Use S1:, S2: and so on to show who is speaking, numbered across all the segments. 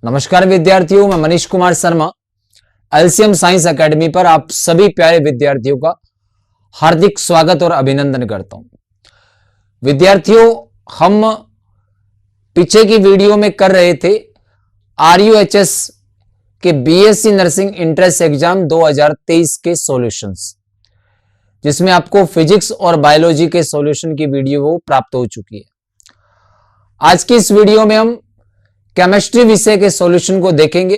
S1: नमस्कार विद्यार्थियों, मैं Manish Kumar Sharma LCM science academy पर आप सभी प्यारे विद्यार्थियों का हार्दिक स्वागत और अभिनंदन करता हूं। विद्यार्थियों, हम पीछे की वीडियो में कर रहे थे आरयूएचएस के बीएससी नर्सिंग एंट्रेंस एग्जाम 2023 के सॉल्यूशंस, जिसमें आपको फिजिक्स और बायोलॉजी के सॉल्यूशन की वीडियो प्राप्त हो चुकी है। आज की इस वीडियो में हम केमिस्ट्री विषय के सॉल्यूशन को देखेंगे।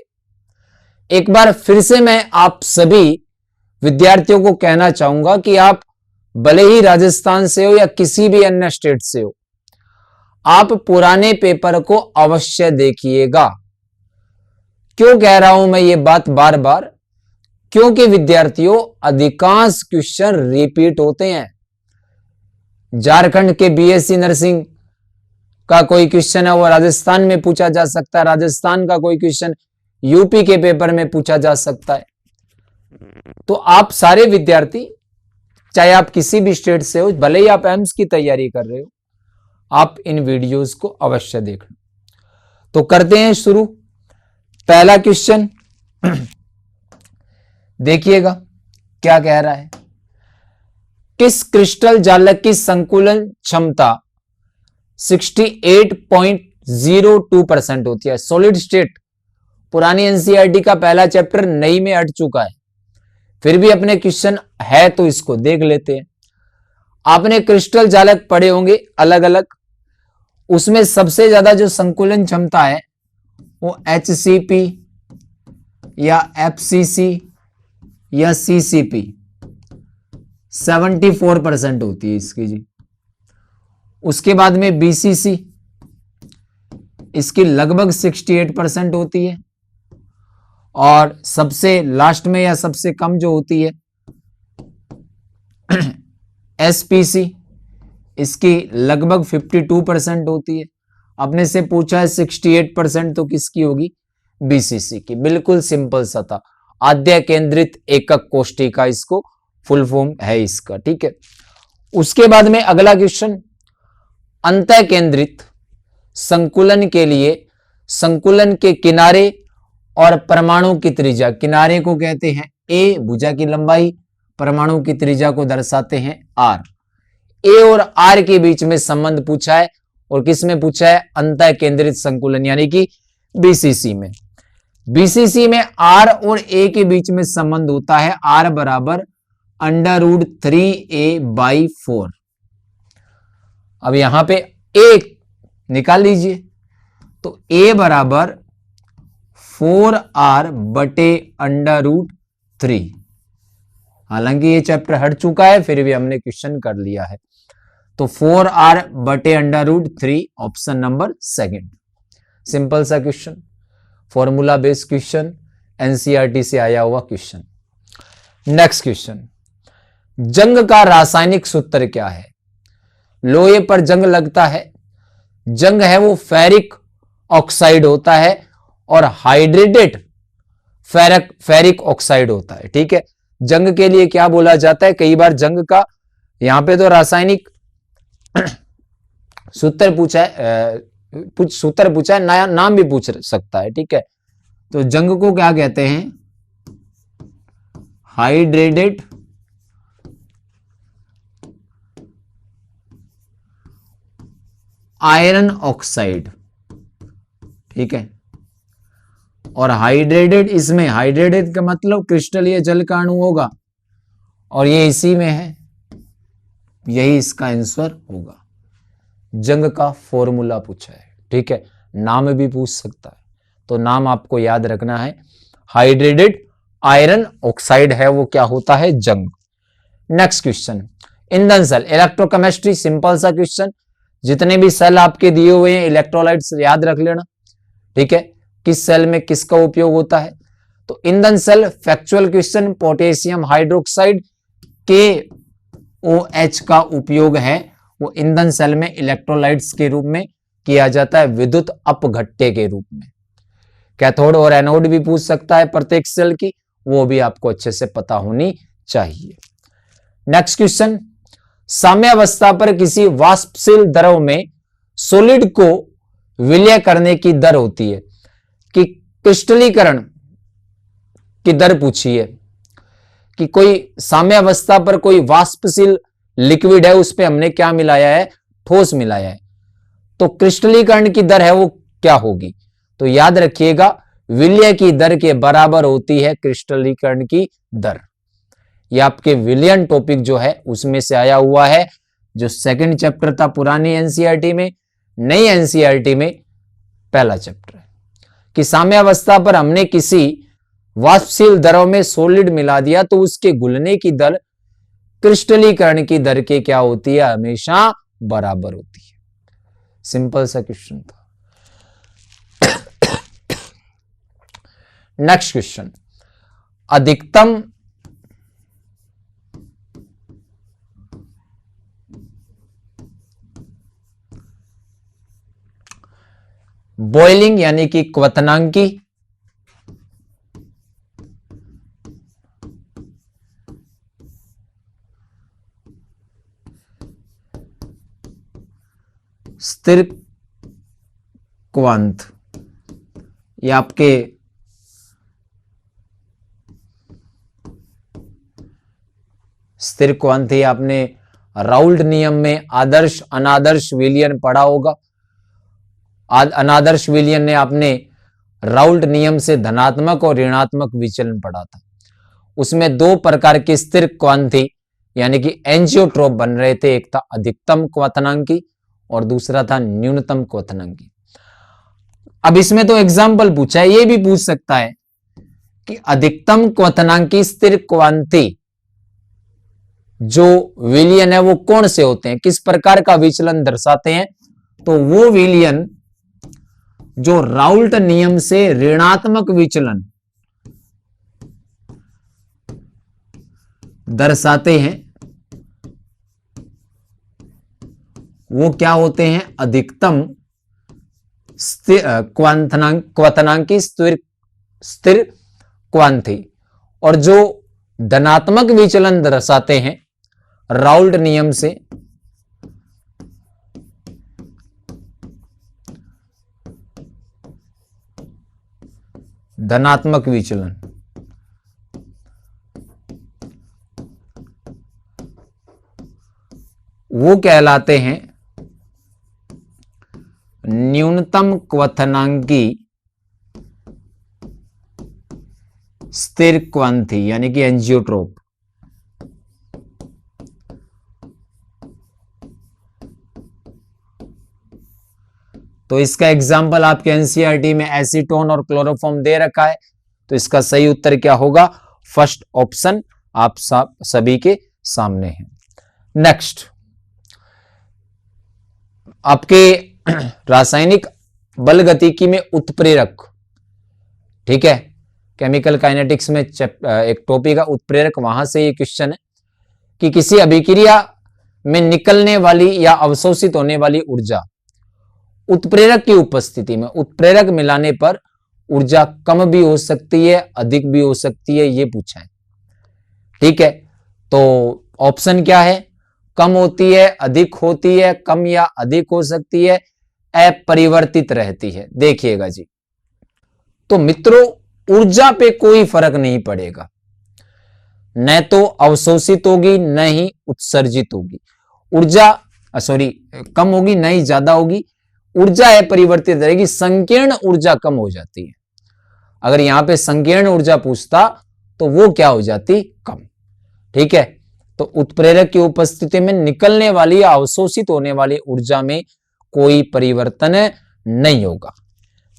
S1: एक बार फिर से मैं आप सभी विद्यार्थियों को कहना चाहूंगा कि आप भले ही राजस्थान से हो या किसी भी अन्य स्टेट से हो, आप पुराने पेपर को अवश्य देखिएगा। क्यों कह रहा हूं मैं ये बात बार बार? क्योंकि विद्यार्थियों, अधिकांश क्वेश्चन रिपीट होते हैं। झारखंड के बीएससी नर्सिंग का कोई क्वेश्चन है वो राजस्थान में पूछा जा सकता है, राजस्थान का कोई क्वेश्चन यूपी के पेपर में पूछा जा सकता है। तो आप सारे विद्यार्थी, चाहे आप किसी भी स्टेट से हो, भले ही आप एम्स की तैयारी कर रहे हो, आप इन वीडियोस को अवश्य देखना। तो करते हैं शुरू। पहला क्वेश्चन देखिएगा क्या कह रहा है। किस क्रिस्टल जालक की संकुलन क्षमता 68.02% होती है? सॉलिड स्टेट पुरानी एनसीईआरटी का पहला चैप्टर नई में हट चुका है, फिर भी अपने क्वेश्चन है तो इसको देख लेते हैं। आपने क्रिस्टल जालक पढ़े होंगे अलग अलग, उसमें सबसे ज्यादा जो संकुलन क्षमता है वो HCP या FCC या CCP 74% होती है इसकी जी। उसके बाद में BCC, इसकी लगभग 68% होती है। और सबसे लास्ट में या सबसे कम जो होती है SPC, इसकी लगभग 52% होती है। अपने से पूछा है 68%, तो किसकी होगी? BCC की। बिल्कुल सिंपल सा था, आद्य केंद्रित एकक कोष्ठी का इसको फुल फॉर्म है इसका, ठीक है। उसके बाद में अगला क्वेश्चन, अंतः केंद्रित संकुलन के लिए संकुलन के किनारे और परमाणु की त्रिज्या, किनारे को कहते हैं A, भुजा की लंबाई, परमाणु की त्रिज्या को दर्शाते हैं R। A और R के बीच में संबंध पूछा है, और किस में पूछा है? अंतः केंद्रित संकुलन यानी कि BCC में। BCC में R और A के बीच में संबंध होता है R बराबर √3a/4। अब यहां पे A निकाल लीजिए, तो A बराबर 4R बटे √3। हालांकि ये चैप्टर हट चुका है, फिर भी हमने क्वेश्चन कर लिया है। तो 4R बटे √3, ऑप्शन नंबर सेकंड। सिंपल सा question, formula based question, NCERT से आया हुआ क्वेश्चन। नेक्स्ट क्वेश्चन, जंग का रासायनिक सूत्र क्या है? लोहे पर जंग लगता है, जंग है वो फेरिक ऑक्साइड होता है और हाइड्रेटेड फेरिक ऑक्साइड होता है, ठीक है। जंग के लिए क्या बोला जाता है? कई बार जंग का यहां पे तो रासायनिक सूत्र पूछा है, सूत्र पूछा है, नया नाम भी पूछ सकता है, ठीक है। तो जंग को क्या कहते हैं? हाइड्रेटेड आयरन ऑक्साइड, ठीक है। और हाइड्रेटेड, इसमें हाइड्रेटेड का मतलब क्रिस्टलीय जल का अणु होगा, और ये इसी में है, यही इसका आंसर होगा। जंग का फॉर्मूला पूछा है, ठीक है। नाम भी पूछ सकता है, तो नाम आपको याद रखना है। हाइड्रेटेड आयरन ऑक्साइड है वो क्या होता है? जंग। नेक्स्ट क्वेश्चन, ईंधन सेल, इलेक्ट्रोकेमिस्ट्री, सिंपल सा क्वेश्चन। जितने भी सेल आपके दिए हुए हैं इलेक्ट्रोलाइट्स याद रख लेना, ठीक है। किस सेल में किसका उपयोग होता है? तो ईंधन cell, factual question, potassium hydroxide KOH का उपयोग है वो ईंधन सेल में इलेक्ट्रोलाइट्स के रूप में किया जाता है, विद्युत अपघट्य के रूप में। कैथोड और एनोड भी पूछ सकता है प्रत्येक सेल की, वो भी आपको अच्छे से पता होनी चाहिए। नेक्स्ट क्वेश्चन, साम्यावस्था पर किसी वाष्पशील द्रव में सॉलिड को विलय करने की दर होती है। कि क्रिस्टलीकरण की दर पूछी है कि कोई साम्यावस्था पर कोई वाष्पशील लिक्विड है, उस पे हमने क्या मिलाया है, ठोस मिलाया है, तो क्रिस्टलीकरण की दर है वो क्या होगी। तो याद रखिएगा विलय की दर के बराबर होती है क्रिस्टलीकरण की दर। यह आपके विलियन टॉपिक जो है उसमें से आया हुआ है, जो सेकंड चैप्टर था पुरानी एनसीईआरटी में। नई एनसीईआरटी में पहला चैप्टर है कि साम्यावस्था पर हमने किसी वाष्पशील द्रव में सॉलिड मिला दिया तो उसके घुलने की दर क्रिस्टलीकरण की दर के क्या होती है, हमेशा बराबर होती है। सिंपल सा क्वेश्चन था। नेक्स्ट क्वेश्चन, अधिकतम बॉइलिंग यानी कि क्वथनांकी स्थिर क्वांत, ये आपके स्थिर क्वांत ही आपने राउल्ट नियम में आदर्श अनादर्श विलयन पढ़ा होगा। अनादर्श विलयन ने आपने राउल्ट नियम से धनात्मक और ऋणात्मक विचलन पढ़ा था। उसमें दो प्रकार के स्थिर क्वांत थी यानी कि एंजियोट्रोप बन रहे थे, एक था अधिकतम क्वथनांकी और दूसरा था न्यूनतम क्वथनांकी। अब इसमें तो एग्जाम्पल पूछा है, ये भी पूछ सकता है कि अधिकतम क्वथनांकी स्थिर क्वांति जो विलयन है वो कौन से होते हैं, किस प्रकार का विचलन दर्शाते हैं। तो वो विलयन जो राउल्ट नियम से ऋणात्मक विचलन दर्शाते हैं वो क्या होते हैं, अधिकतम क्वथनांकी स्थिर क्वांति। और जो धनात्मक विचलन दर्शाते हैं राउल्ट नियम से धनात्मक विचलन, वो कहलाते हैं न्यूनतम क्वथनांकी स्थिर क्वांति यानी कि एंजियोट्रोप। तो इसका एग्जाम्पल आपके एनसीईआरटी में एसीटोन और क्लोरोफॉर्म दे रखा है, तो इसका सही उत्तर क्या होगा, फर्स्ट ऑप्शन आप सभी के सामने है। नेक्स्ट, आपके रासायनिक बल गतिकी में उत्प्रेरक, ठीक है, केमिकल काइनेटिक्स में एक टॉपिक है उत्प्रेरक, वहां से ये क्वेश्चन है कि किसी अभिक्रिया में निकलने वाली या अवशोषित होने वाली ऊर्जा उत्प्रेरक की उपस्थिति में, उत्प्रेरक मिलाने पर ऊर्जा कम भी हो सकती है, अधिक भी हो सकती है, ये पूछा है। ठीक है, तो ऑप्शन क्या है, कम होती है, अधिक होती है, कम या अधिक हो सकती है, अपरिवर्तित रहती है। देखिएगा जी, तो मित्रों ऊर्जा पे कोई फर्क नहीं पड़ेगा, न तो अवशोषित होगी न ही उत्सर्जित होगी। ऊर्जा कम होगी न ही ज्यादा होगी, ऊर्जा अपरिवर्तित रहेगी, संकीर्ण ऊर्जा कम हो जाती है। अगर यहां पे संकीर्ण ऊर्जा पूछता तो वो क्या हो जाती, कम। ठीक है, तो उत्प्रेरक की उपस्थिति में निकलने वाली या अवशोषित होने वाली ऊर्जा में कोई परिवर्तन नहीं होगा।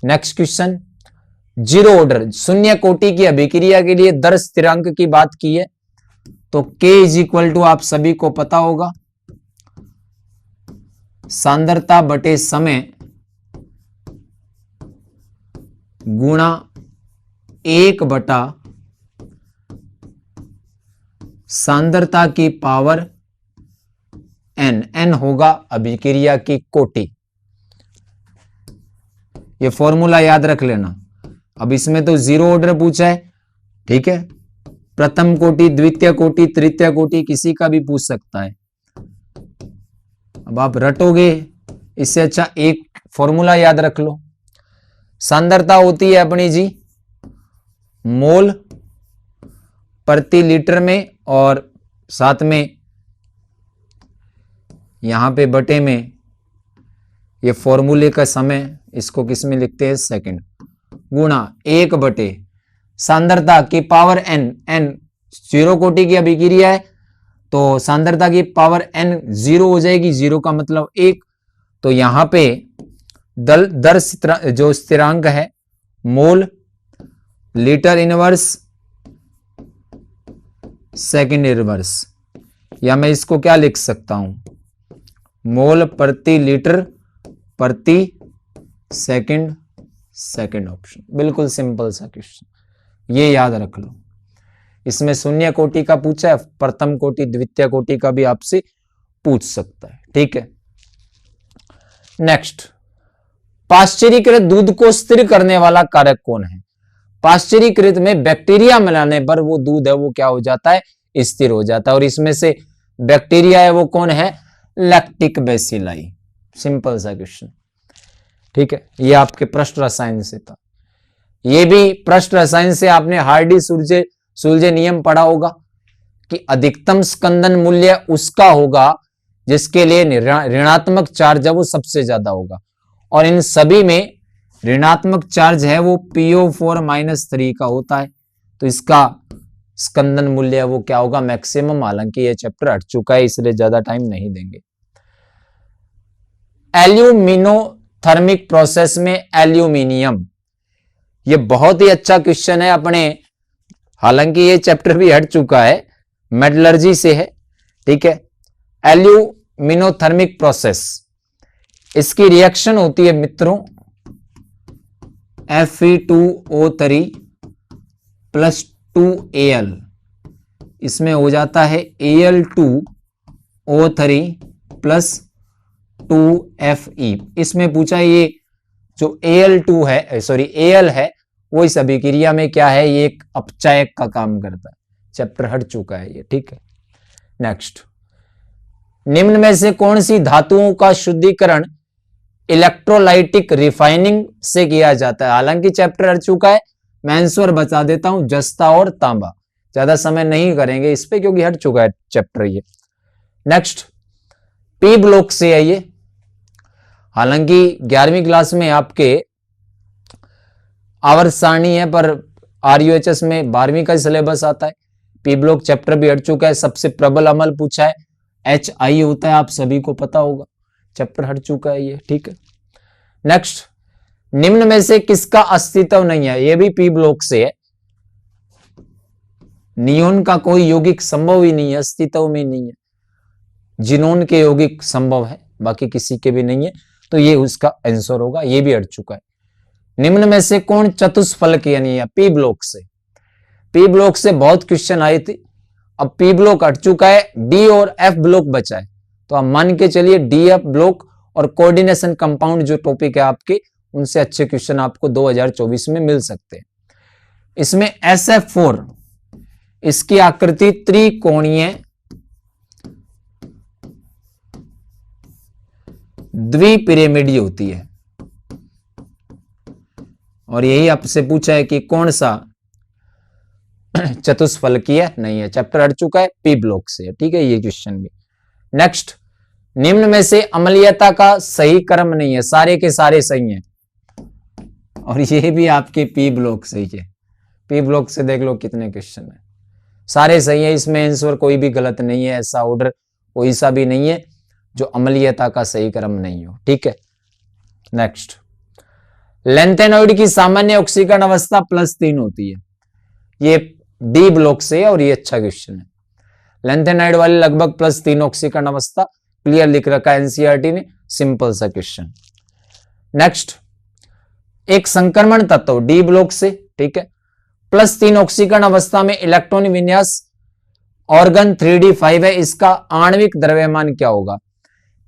S1: नेक्स्ट क्वेश्चन, जीरो ऑर्डर शून्य कोटि की अभिक्रिया के लिए दर स्थिरांक की बात की है, तो K इज इक्वल टू आप सभी को पता होगा सांद्रता बटे समय गुणा 1 सांद्रता की पावर n, n होगा अभिक्रिया की कोटि। ये फॉर्मूला याद रख लेना। अब इसमें तो जीरो ऑर्डर पूछा है, ठीक है, प्रथम कोटि, द्वितीय कोटि, तृतीय कोटि, किसी का भी पूछ सकता है। अब आप रटोगे, इससे अच्छा एक फॉर्मूला याद रख लो। सांद्रता होती है अपनी जी मोल प्रति लीटर में, और साथ में यहां पे बटे में ये फॉर्मूले का समय, इसको किस में लिखते हैं सेकंड, गुणा 1 बटे सांद्रता की पावर एन, एन 0 कोटि की अभिक्रिया है तो सांद्रता की पावर n 0 हो जाएगी, 0 का मतलब 1। तो यहां पे दर जो स्थिरांक है mole litre inverse second inverse, या मैं इसको क्या लिख सकता हूं, मोल प्रति लीटर प्रति सेकंड, सेकंड ऑप्शन। बिल्कुल सिंपल सा क्वेश्चन, ये याद रख लो। इसमें शून्य कोटि का पूछा है, प्रथम कोटि द्वितीय कोटि का भी आपसे पूछ सकता है, ठीक है। नेक्स्ट, पाश्चुरीकृत दूध को स्थिर करने वाला कारक कौन है? पाश्चुरीकृत में बैक्टीरिया मिलाने पर वो दूध है वो क्या हो जाता है, स्थिर हो जाता है, और इसमें से बैक्टीरिया है वो कौन है, लैक्टिक बेसिलाई। सिंपल सा क्वेश्चन, ठीक है। ये आपके पृष्ठ रसायन से था। ये भी पृष्ठ रसायन से आपने हार्डी सुलजे नियम पढ़ा होगा कि अधिकतम स्कंदन मूल्य उसका होगा जिसके लिए ऋणात्मक चार्ज है वो सबसे ज्यादा होगा, और इन सभी में ऋणात्मक चार्ज है वो PO4-3 का होता है, तो इसका स्कंदन मूल्य वो क्या होगा, मैक्सिमम। हालांकि ये चैप्टर हट चुका है इसलिए ज्यादा टाइम नहीं देंगे। एल्यूमिनोथर्मिक प्रोसेस में एल्यूमिनियम, ये बहुत ही अच्छा क्वेश्चन है अपने, हालांकि ये चैप्टर भी हट चुका है, मेटलर्जी से है, ठीक है। एल्यूमिनोथर्मिक प्रोसेस, इसकी रिएक्शन होती है मित्रों Fe2O3 प्लस 2Al, इसमें हो जाता है Al2O3 प्लस 2Fe। इसमें पूछा ये जो Al2 है, सॉरी Al है, वो इस अभिक्रिया में क्या है, ये एक अपचायक का काम करता है। चैप्टर हट चुका है ये, ठीक है। नेक्स्ट, निम्न में से कौन सी धातुओं का शुद्धिकरण इलेक्ट्रोलाइटिक रिफाइनिंग से किया जाता है? हालांकि चैप्टर हट चुका है, मैं आंसर बता देता हूं, जस्ता और तांबा। ज्यादा समय नहीं करेंगे इस पे क्योंकि हट चुका है चैप्टर ये। नेक्स्ट, पी ब्लॉक से है ये, हालांकि 11वीं क्लास में आपके आवर्त सारणी है, पर RUHS में 12वीं का सिलेबस आता है। पी ब्लॉक चैप्टर भी हट चुका है। सबसे प्रबल अम्ल पूछा है, HI होता है, आप सभी को पता होगा, चैप्टर हट चुका है ये, ठीक है। नेक्स्ट, निम्न में से किसका अस्तित्व नहीं है? ये भी पी ब्लॉक से है। नियोन का कोई यौगिक संभव ही नहीं है, अस्तित्व में नहीं है। जिनोन के यौगिक संभव है, बाकी किसी के भी नहीं है, तो ये उसका आंसर होगा। ये भी हट चुका है। निम्न में से कौन चतुष्फलक यानी है? पी ब्लॉक से। पी ब्लॉक से बहुत क्वेश्चन आए थे, अब पी ब्लॉक हट चुका है, डी और एफ ब्लॉक बचा है, तो आप मान के चलिए DF ब्लॉक और कोऑर्डिनेशन कंपाउंड जो टॉपिक है आपके, उनसे अच्छे क्वेश्चन आपको 2024 में मिल सकते हैं। इसमें SF4, इसकी आकृति त्रिकोणीय द्विपिरामिडीय होती है, और यही आपसे पूछा है कि कौन सा चतुष्फलकीय नहीं है। चैप्टर हट चुका है, पी ब्लॉक से, ठीक है ये क्वेश्चन भी। नेक्स्ट, निम्न में से अम्लीयता का सही क्रम नहीं है, सारे के सारे सही हैं, और ये भी आपके पी ब्लॉक से ही है। पी ब्लॉक से देख लो कितने क्वेश्चन है, सारे सही है, इसमें आंसर कोई भी गलत नहीं है, ऐसा ऑर्डर कोई सा भी नहीं है जो अम्लीयता का सही क्रम नहीं हो, ठीक है। नेक्स्ट, लेंथेनॉइड की सामान्य ऑक्सीकरण अवस्था +3 होती है, ये डी ब्लॉक से है, और ये अच्छा क्वेश्चन है। लेंथेनाइड वाले लगभग +3 ऑक्सीकरण अवस्था क्लियर लिख रखा है एनसीईआरटी ने, सिंपल सा क्वेश्चन। नेक्स्ट, एक संक्रमण तत्व डी ब्लॉक से, ठीक है, +3 ऑक्सीकरण अवस्था में इलेक्ट्रॉन विन्यास ऑर्गन 3d5 है, इसका आणविक द्रव्यमान क्या होगा?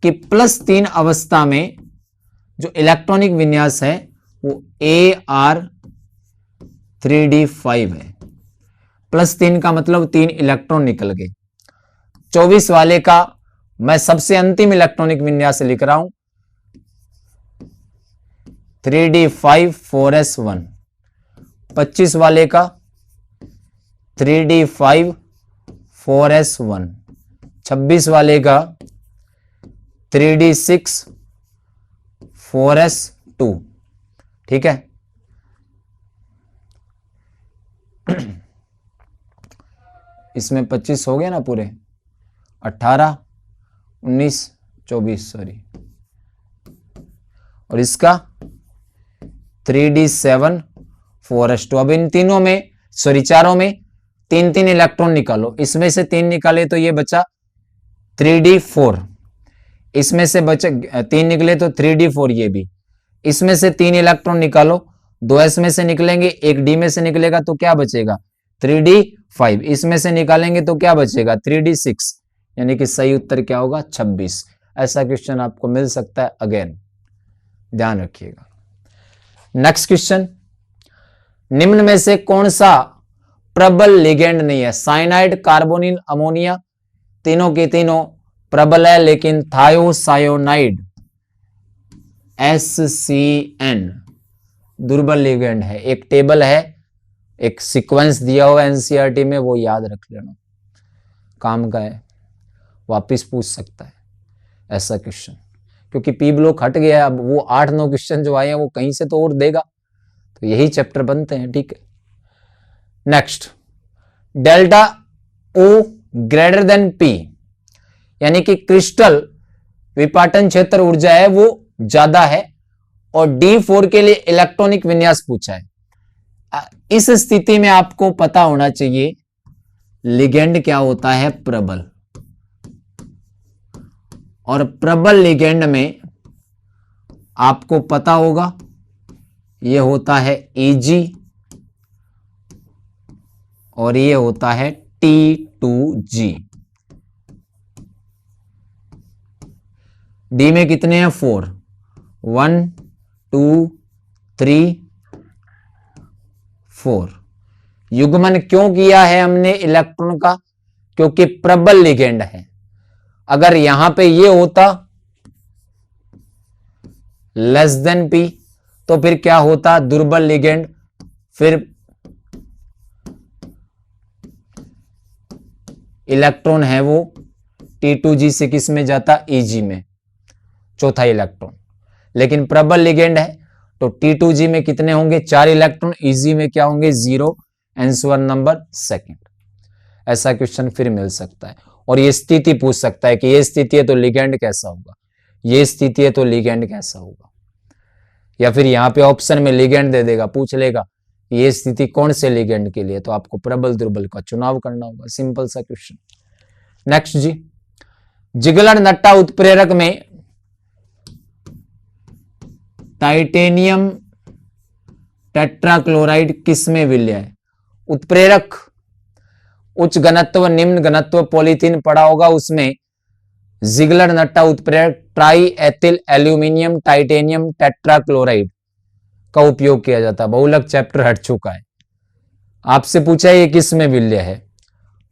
S1: कि +3 अवस्था में जो इलेक्ट्रॉनिक विन्यास है वो Ar3d5 है। +3 का मतलब 3 इलेक्ट्रॉन निकल गए। 24 वाले का मैं सबसे अंतिम इलेक्ट्रॉनिक विन्यास लिख रहा हूं, 3d5 4s1, 25 वाले का 3d5 4s1, 26 वाले का 3d6 4s2। ठीक है, इसमें 25 हो गए ना पूरे, 18 19 24 सॉरी, और इसका 3d7 4s2। अब इन तीनों में सॉरी चारों में तीन तीन इलेक्ट्रॉन निकालो, इसमें से 3 निकाले तो ये बचा 3d4, इसमें से बचे 3 निकले तो 3d4, ये भी। इसमें से 3 इलेक्ट्रॉन निकालो, 2s में से निकलेंगे, 1 d में से निकलेगा तो क्या बचेगा 3d5, इसमें से निकालेंगे तो क्या बचेगा 3d6, यानी कि सही उत्तर क्या होगा 26। ऐसा क्वेश्चन आपको मिल सकता है, अगेन ध्यान रखिएगा। नेक्स्ट क्वेश्चन, निम्न में से कौन सा प्रबल लिगेंड नहीं है? साइनाइड, कार्बोनिल, अमोनिया, तीनों के तीनों प्रबल है, लेकिन थायोसायोनाइड HCN दुर्बल लिगेंड है। एक टेबल है, एक सीक्वेंस दिया हुआ एनसीईआरटी में, वो याद रख लेना, काम का है, वापिस पूछ सकता है ऐसा क्वेश्चन, क्योंकि पी ब्लॉक हट गया है। अब वो 8-9 क्वेश्चन जो आए हैं वो कहीं से तो और देगा, तो यही चैप्टर बनते हैं। ठीक है, next, delta O greater than P, यानी कि क्रिस्टल विपाटन क्षेत्र ऊर्जा है वो ज्यादा है, और D4 के लिए इलेक्ट्रॉनिक विन्यास पूछा है। इस स्थिति में आपको पता होना चाहिए लिगेंड क्या होता है, प्रबल, और प्रबल लिगेंड में आपको पता होगा ये होता है Eg और ये होता है T2G। डी में कितने हैं 4, 1 2 3 4। युग्मन क्यों किया है हमने इलेक्ट्रॉन का? क्योंकि प्रबल लिगेंड है। अगर यहां पे ये होता लेस देन P तो फिर क्या होता, दुर्बल लिगेंड, फिर इलेक्ट्रॉन है वो T2G से किस में जाता, Eg में, चौथा इलेक्ट्रॉन। लेकिन प्रबल लिगेंड है तो T2G में कितने होंगे, 4 इलेक्ट्रॉन, Eg में क्या होंगे 0, आंसर नंबर सेकंड। ऐसा क्वेश्चन फिर मिल सकता है, और ये स्थिति पूछ सकता है कि ये स्थिति है तो लिगेंड कैसा होगा, ये स्थिति है तो लिगेंड कैसा होगा, या फिर यहां पे ऑप्शन में लिगेंड दे देगा, पूछ लेगा ये स्थिति कौन से लिगेंड के लिए, तो आपको प्रबल दुर्बल का चुनाव करना होगा। सिंपल सा क्वेश्चन। नेक्स्ट जी, जिगलर नट्टा उत्प्रेरक में टाइटेनियम टेट्राक्लोराइड किस में विलय है? उत्प्रेरक उच्च घनत्व निम्न घनत्व पॉलीथीन पड़ा होगा, उसमें जिगलर नट्टा उत्प्रेरक try ethyl aluminium titanium tetrachloride का उपयोग किया जाता है। बहुलक चैप्टर हट चुका है, आपसे पूछा ये किस में विलय है,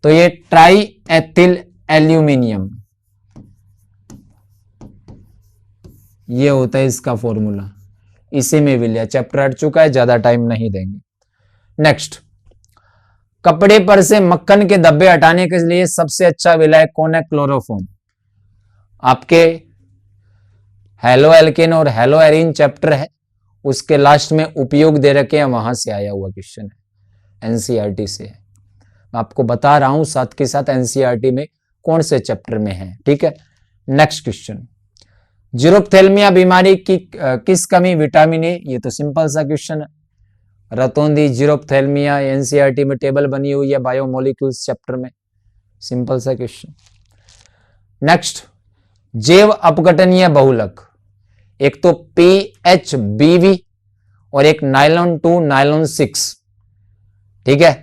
S1: तो ये ट्राई एथिल एल्यूमिनियम, ये होता है इसका फॉर्मूला, इसी में विलय। चैप्टर हट चुका है, ज्यादा टाइम नहीं देंगे। नेक्स्ट, कपड़े पर से मक्खन के धब्बे हटाने के लिए सबसे अच्छा विलय कौन है? क्लोरोफॉर्म। आपके हेलो एल्केन और हेलो एरिन चैप्टर है, उसके लास्ट में उपयोग दे रखे हैं, वहां से आया हुआ क्वेश्चन है, एनसीईआरटी से है। मैं आपको बता रहा हूं साथ के साथ एनसीईआरटी में कौन से चैप्टर में है। ठीक है, नेक्स्ट क्वेश्चन, जीरोप्थेल्मिया बीमारी की किस कमी विटामिन ए? ये तो सिंपल सा क्वेश्चन है, रतौंधी जीरोप्थेल्मिया, एनसीईआरटी में टेबल बनी हुई है बायोमोलिक्यूल्स चैप्टर में, सिंपल सा क्वेश्चन। नेक्स्ट, जैव अपघटनीय बहुलक, एक तो PHBV और एक नायलॉन 2 नायलॉन 6। ठीक है,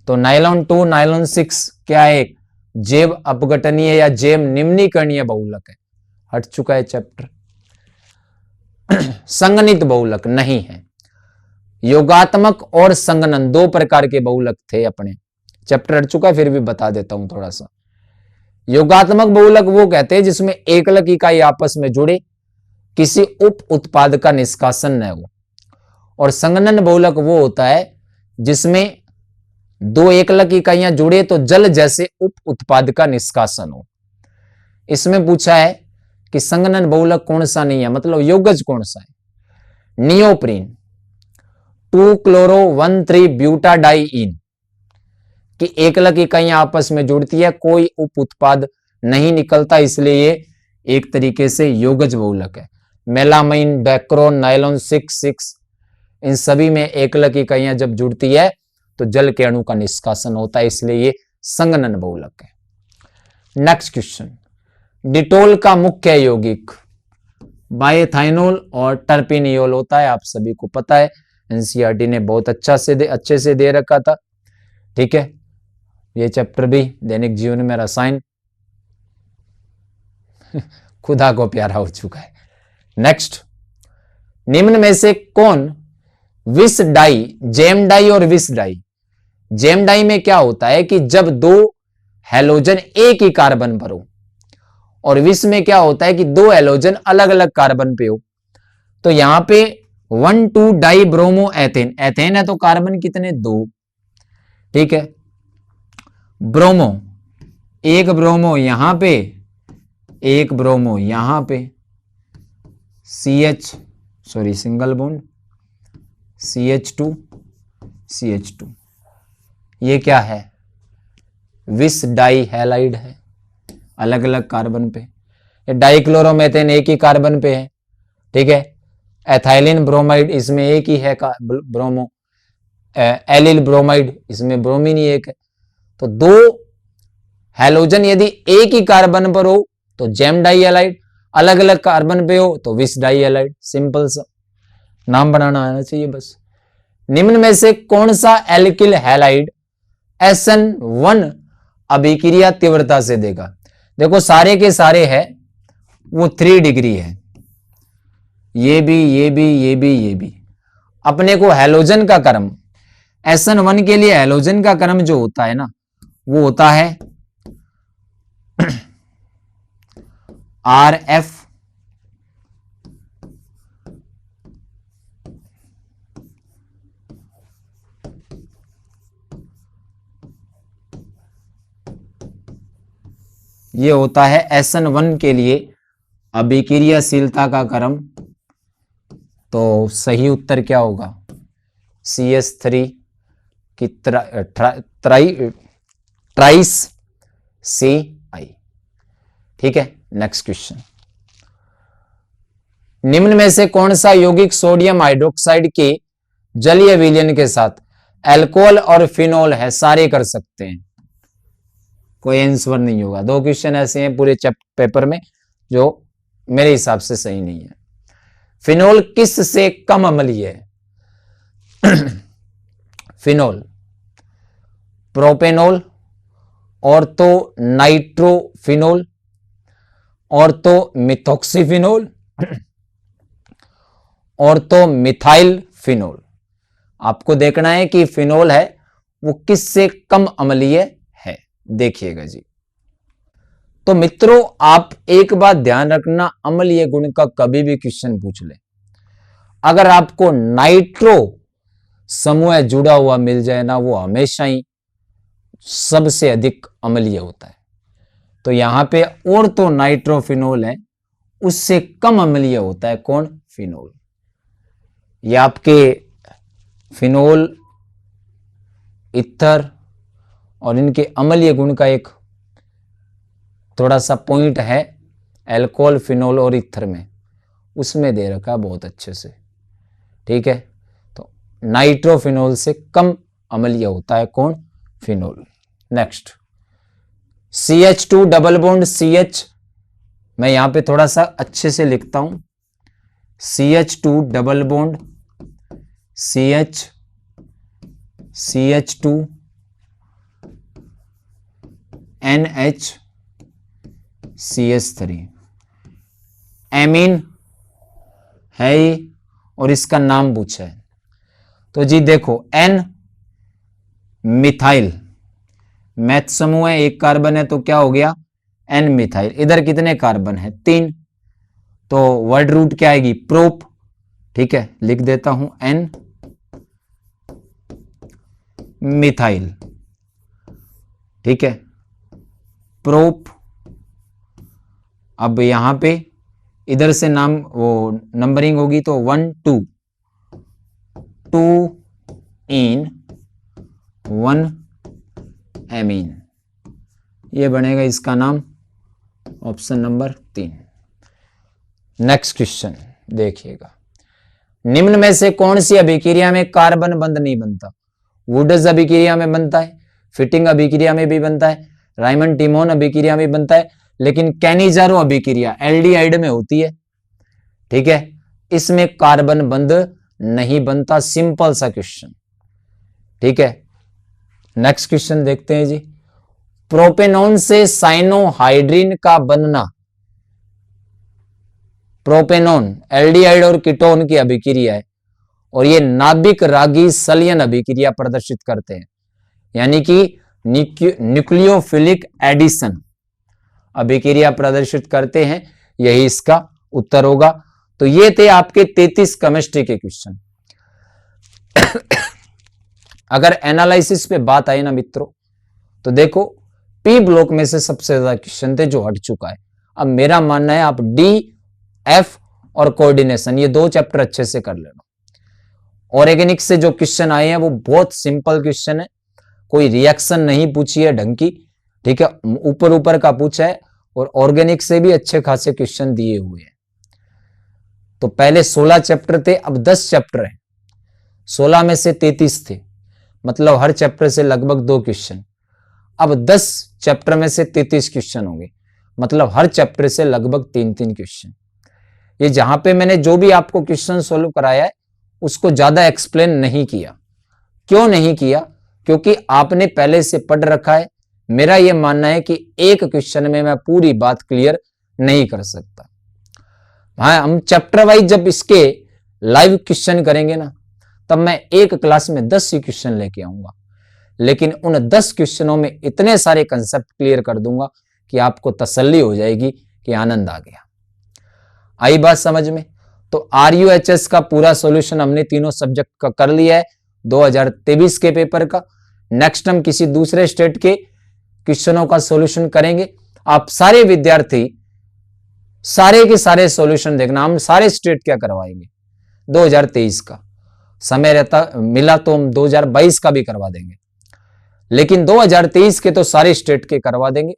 S1: तो नायलॉन 2 नायलॉन 6 क्या है? जैव अपघटनीय या जैव निम्नीकरणीय बहुलक है, हट चुका है चैप्टर। संगनित बहुलक नहीं है। योगात्मक और संगनन 2 प्रकार के बहुलक थे अपने, चैप्टर हट चुका है, फिर भी बता देता हूं थोड़ा सा। योगात्मक बहुलक वो कहते हैं जिसमें एकलक इकाई आपस में जुड़े, किसी उप उत्पाद का निष्कासन न हो, और संघनन बहुलक वो होता है जिसमें दो एकलक इकाइयां जुड़े तो जल जैसे उप उत्पाद का निष्कासन हो। इसमें पूछा है कि संघनन बहुलक कौन सा नहीं है, मतलब योगज कौन सा है। नियोप्रीन, 2-क्लोरो-1,3-ब्यूटाडाइईन की एकलक इकाइयां आपस में जुड़ती है, कोई उप उत्पाद नहीं निकलता, इसलिए ये एक तरीके से योगज बहुलक है। मेलामाइन, बैक्रोन, नायलॉन 6 इन सभी में एकलक इकाइयां जब जुड़ती है तो जल के अणु का निष्कासन होता है, इसलिए ये संघनन बहुलक है। नेक्स्ट क्वेश्चन, डिटोल का मुख्य यौगिक बायथाइनोल और टर्पिनियोल होता है, आप सभी को पता है, एनसीईआरटी ने बहुत अच्छे से दे रखा था। ठीक है, ये चैप्टर भी दैनिक जीवन में रसायन खुदा को प्यारा हो चुका है। नेक्स्ट, निम्न में से कौन विस डाई, जेम डाई और विस डाई, जेम डाई में क्या होता है कि जब दो हैलोजन एक ही कार्बन पर हो, और विस में क्या होता है कि दो हैलोजन अलग अलग कार्बन पे हो। तो यहां पे 1,2 डाई ब्रोमो एथेन, एथेन है तो कार्बन कितने, 2। ठीक है, ब्रोमो, एक ब्रोमो यहां पे, एक ब्रोमो यहां पे, सिंगल बॉन्ड CH2 ये क्या है, विस डाई हैलाइड है, अलग अलग कार्बन पे। ये डाइक्लोरोमेथेन एक ही कार्बन पे है। ठीक है, एथाइलिन ब्रोमाइड इसमें एक ही है ब्रोमो, एलिल ब्रोमाइड इसमें ब्रोमीन ही एक है। तो दो हैलोजन यदि एक ही कार्बन पर हो तो जेम डाई हैलाइड, अलग अलग कार्बन पे हो तो विस डाई हैलाइड, सिंपल सा नाम बनाना आना चाहिए बस। निम्न में से कौन सा एल्किल हैलाइड SN1 अभिक्रिया तीव्रता से देगा। देखो सारे के सारे है वो 3 डिग्री है, ये भी। अपने को हैलोजन का क्रम SN1 के लिए हैलोजन का क्रम जो होता है ना वो होता है RF ये होता है SN1 के लिए अभिक्रियाशीलता का क्रम। तो सही उत्तर क्या होगा, CS3 की ट्राइस CI। ठीक है, नेक्स्ट क्वेश्चन, निम्न में से कौन सा यौगिक सोडियम हाइड्रोक्साइड के जलीय विलयन के साथ अल्कोहल और फिनोल है, सारे कर सकते हैं, कोई आंसर नहीं होगा। 2 क्वेश्चन ऐसे हैं पूरे पेपर में जो मेरे हिसाब से सही नहीं है। फिनोल किस से कम अम्लीय है phenol, propanol, ortho nitrophenol, ortho methoxyphenol, ortho methyl phenol. आपको देखना है कि फिनोल है वो किस से कम अम्लीय है, देखिएगा जी। तो मित्रों आप एक बात ध्यान रखना, अम्लीय गुण का कभी भी क्वेश्चन पूछ ले, अगर आपको नाइट्रो समूह जुड़ा हुआ मिल जाए ना वो हमेशा ही सबसे अधिक अम्लीय होता है। तो यहां पे और तो नाइट्रोफिनोल है उससे कम अम्लीय होता है कौन, फिनोल। ये आपके फिनोल, इथर और इनके अम्लीय गुण का एक थोड़ा सा पॉइंट है अल्कोहल, फिनोल और इथर में, उसमें दे रखा है बहुत अच्छे से। ठीक है, तो नाइट्रोफिनोल से कम अम्लीय होता है कौन, phenol. Next, CH2 double bond CH, मैं यहां पे थोड़ा सा अच्छे से लिखता हूं, CH2 double bond CH, CH2 NH CH3, amine है ही और इसका नाम पूछा है। तो जी देखो N मिथाइल, मैथ समूह है, एक कार्बन है तो क्या हो गया N मिथाइल। इधर कितने कार्बन है, 3, तो वर्ड रूट क्या आएगी, प्रोप। ठीक है, लिख देता हूं N मिथाइल, ठीक है, प्रोप। अब यहां पे इधर से नाम वो नंबरिंग होगी तो 1 2 2 इन 1 एमीन, ये बनेगा इसका नाम ऑप्शन नंबर 3। नेक्स्ट क्वेश्चन देखिएगा, निम्न में से कौन सी अभिक्रिया में कार्बन बंध नहीं बनता? वुडस अभिक्रिया में बनता है, फिटिंग अभिक्रिया में भी बनता है, रायमंड टिमोन अभिक्रिया में बनता है, लेकिन कैनिजारो अभिक्रिया एल्डिहाइड में होती है, ठीक है, इसमें कार्बन बंध नहीं बनता। सिंपल सा क्वेश्चन, ठीक है। नेक्स्ट क्वेश्चन देखते हैं जी, प्रोपेनॉन से साइनोहाइड्रिन का बनना, प्रोपेनॉन एल्डिहाइड और कीटोन की अभिक्रिया है और ये नाभिक रागी संलयन अभिक्रिया प्रदर्शित करते हैं, यानी कि न्यूक्लियोफिलिक एडिशन अभिक्रिया प्रदर्शित करते हैं, यही इसका उत्तर होगा। तो ये थे आपके 33 केमिस्ट्री के क्वेश्चन। अगर एनालिसिस पे बात आई ना मित्रों, तो देखो पी ब्लॉक में से सबसे ज्यादा क्वेश्चन थे जो हट चुका है। अब मेरा मानना है आप डी, एफ और कोऑर्डिनेशन ये 2 चैप्टर अच्छे से कर लेना। ऑर्गेनिक से जो क्वेश्चन आए हैं वो बहुत सिंपल क्वेश्चन है, कोई रिएक्शन नहीं पूछी है ढंग की, ठीक है, ऊपर ऊपर का पूछा है और ऑर्गेनिक से भी अच्छे खासे क्वेश्चन दिए हुए हैं। तो पहले 16 चैप्टर थे, अब 10 चैप्टर हैं। 16 में से 33 थे, मतलब हर चैप्टर से लगभग 2 क्वेश्चन। अब 10 चैप्टर में से 33 क्वेश्चन होंगे, मतलब हर चैप्टर से लगभग 3-3 क्वेश्चन। ये जहां पे मैंने जो भी आपको क्वेश्चन सोल्व कराया है उसको ज्यादा एक्सप्लेन नहीं किया। क्यों नहीं किया? क्योंकि आपने पहले से पढ़ रखा है। मेरा यह मानना है कि एक क्वेश्चन में मैं पूरी बात क्लियर नहीं कर सकता। हाँ, हम चैप्टर वाइज जब इसके लाइव क्वेश्चन करेंगे ना, तब मैं एक क्लास में 10 ही क्वेश्चन लेके आऊंगा, लेकिन उन 10 क्वेश्चनों में इतने सारे कंसेप्ट क्लियर कर दूंगा कि आपको तसल्ली हो जाएगी कि आनंद आ गया। आई बात समझ में? तो RUHS का पूरा सॉल्यूशन हमने तीनों सब्जेक्ट का कर लिया है 2023 के पेपर का। नेक्स्ट हम किसी दूसरे स्टेट के क्वेश्चनों का सॉल्यूशन करेंगे। आप सारे विद्यार्थी सारे के सारे सॉल्यूशन देखना, हम सारे स्टेट क्या करवाएंगे 2023 का। समय रहता मिला तो हम 2022 का भी करवा देंगे, लेकिन 2023 के तो सारे स्टेट के करवा देंगे।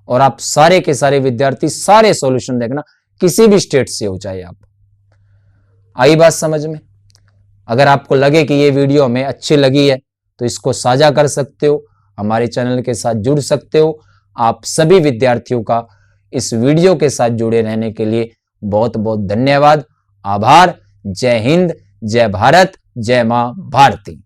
S1: और आप सारे के सारे विद्यार्थी सारे सॉल्यूशन देखना, किसी भी स्टेट से हो चाहे आप। आई बात समझ में? अगर आपको लगे कि ये वीडियो हमें अच्छी लगी है तो इसको साझा कर सकते हो, हमारे चैनल के साथ जुड़ सकते हो। आप सभी विद्यार्थियों का इस वीडियो के साथ जुड़े रहने के लिए बहुत बहुत धन्यवाद, आभार। जय हिंद, जय भारत, जय मां भारती।